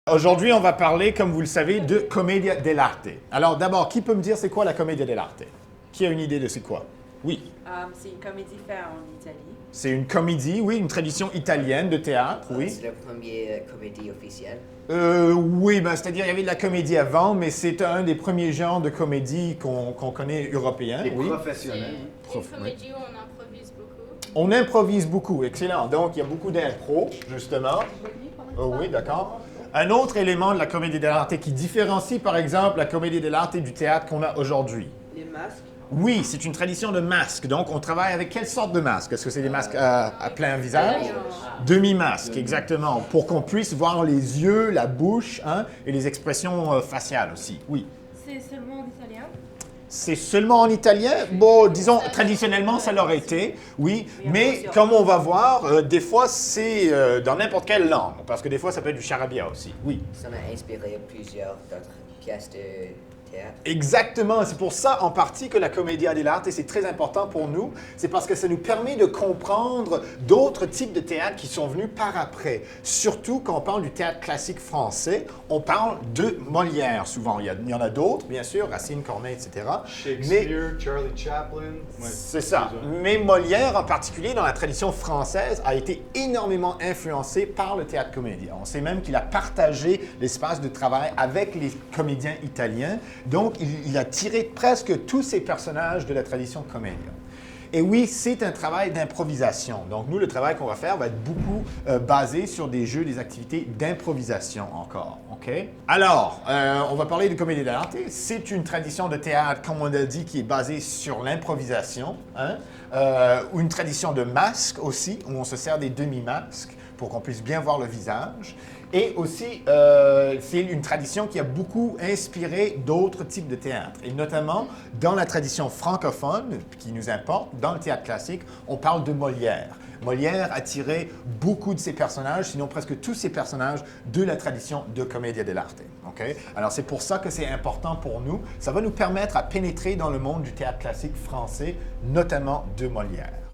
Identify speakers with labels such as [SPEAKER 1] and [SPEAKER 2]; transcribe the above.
[SPEAKER 1] Aujourd'hui, on va parler, comme vous le savez, de commedia dell'arte. Alors d'abord, qui peut me dire c'est quoi la commedia dell'arte? Qui a une idée de c'est quoi? Oui.
[SPEAKER 2] C'est une comédie faite en Italie.
[SPEAKER 1] C'est une comédie, oui, une tradition italienne de théâtre, oui.
[SPEAKER 3] C'est la première comédie officielle.
[SPEAKER 1] Oui, ben, c'est-à-dire il y avait de la comédie avant, mais c'est un des premiers genres de comédie qu'on connaît européen.
[SPEAKER 4] Et
[SPEAKER 1] Oui.
[SPEAKER 4] professionnel.
[SPEAKER 5] C'est une comédie où on improvise beaucoup.
[SPEAKER 1] On improvise beaucoup, excellent. Donc il y a beaucoup d'impro, justement. Oui, d'accord. Un autre élément de la comédie dell'arte qui différencie, par exemple, la comédie dell'arte du théâtre qu'on a aujourd'hui.
[SPEAKER 2] Les masques.
[SPEAKER 1] Oui, c'est une tradition de masque. Donc, on travaille avec quelle sorte de masque? Est-ce que c'est des masques à plein visage? Demi-masque, exactement. Pour qu'on puisse voir les yeux, la bouche, hein, et les expressions faciales aussi. Oui.
[SPEAKER 5] C'est seulement en italien.
[SPEAKER 1] C'est seulement en italien? Bon, disons, traditionnellement, ça l'aurait été, oui. Mais comme on va voir, des fois, c'est dans n'importe quelle langue. Parce que des fois, ça peut être du charabia aussi. Oui.
[SPEAKER 3] Ça m'a inspiré plusieurs d'autres pièces de théâtre.
[SPEAKER 1] Exactement, c'est pour ça en partie que la commedia dell'arte, c'est très important pour nous, c'est parce que ça nous permet de comprendre d'autres types de théâtre qui sont venus par après. Surtout quand on parle du théâtre classique français, on parle de Molière souvent. Il y en a d'autres, bien sûr, Racine, Corneille, etc.
[SPEAKER 4] Shakespeare, Charlie Chaplin. Ouais,
[SPEAKER 1] C'est ça.
[SPEAKER 4] plusieurs.
[SPEAKER 1] Mais Molière, en particulier dans la tradition française, a été énormément influencé par le théâtre comédien. On sait même qu'il a partagé l'espace de travail avec les comédiens italiens. Donc, il a tiré presque tous ses personnages de la tradition comédia. Et oui, c'est un travail d'improvisation. Donc, nous, le travail qu'on va faire va être beaucoup basé sur des jeux, des activités d'improvisation encore. OK? Alors, on va parler de comédie dell'arte. C'est une tradition de théâtre, comme on a dit, qui est basée sur l'improvisation. Hein? Ou une tradition de masque aussi, où on se sert des demi-masques pour qu'on puisse bien voir le visage. Et aussi, c'est une tradition qui a beaucoup inspiré d'autres types de théâtre. Et notamment, dans la tradition francophone, qui nous importe, dans le théâtre classique, on parle de Molière. Molière a tiré beaucoup de ses personnages, sinon presque tous ses personnages, de la tradition de commedia dell'arte. Okay? Alors, c'est pour ça que c'est important pour nous. Ça va nous permettre à pénétrer dans le monde du théâtre classique français, notamment de Molière.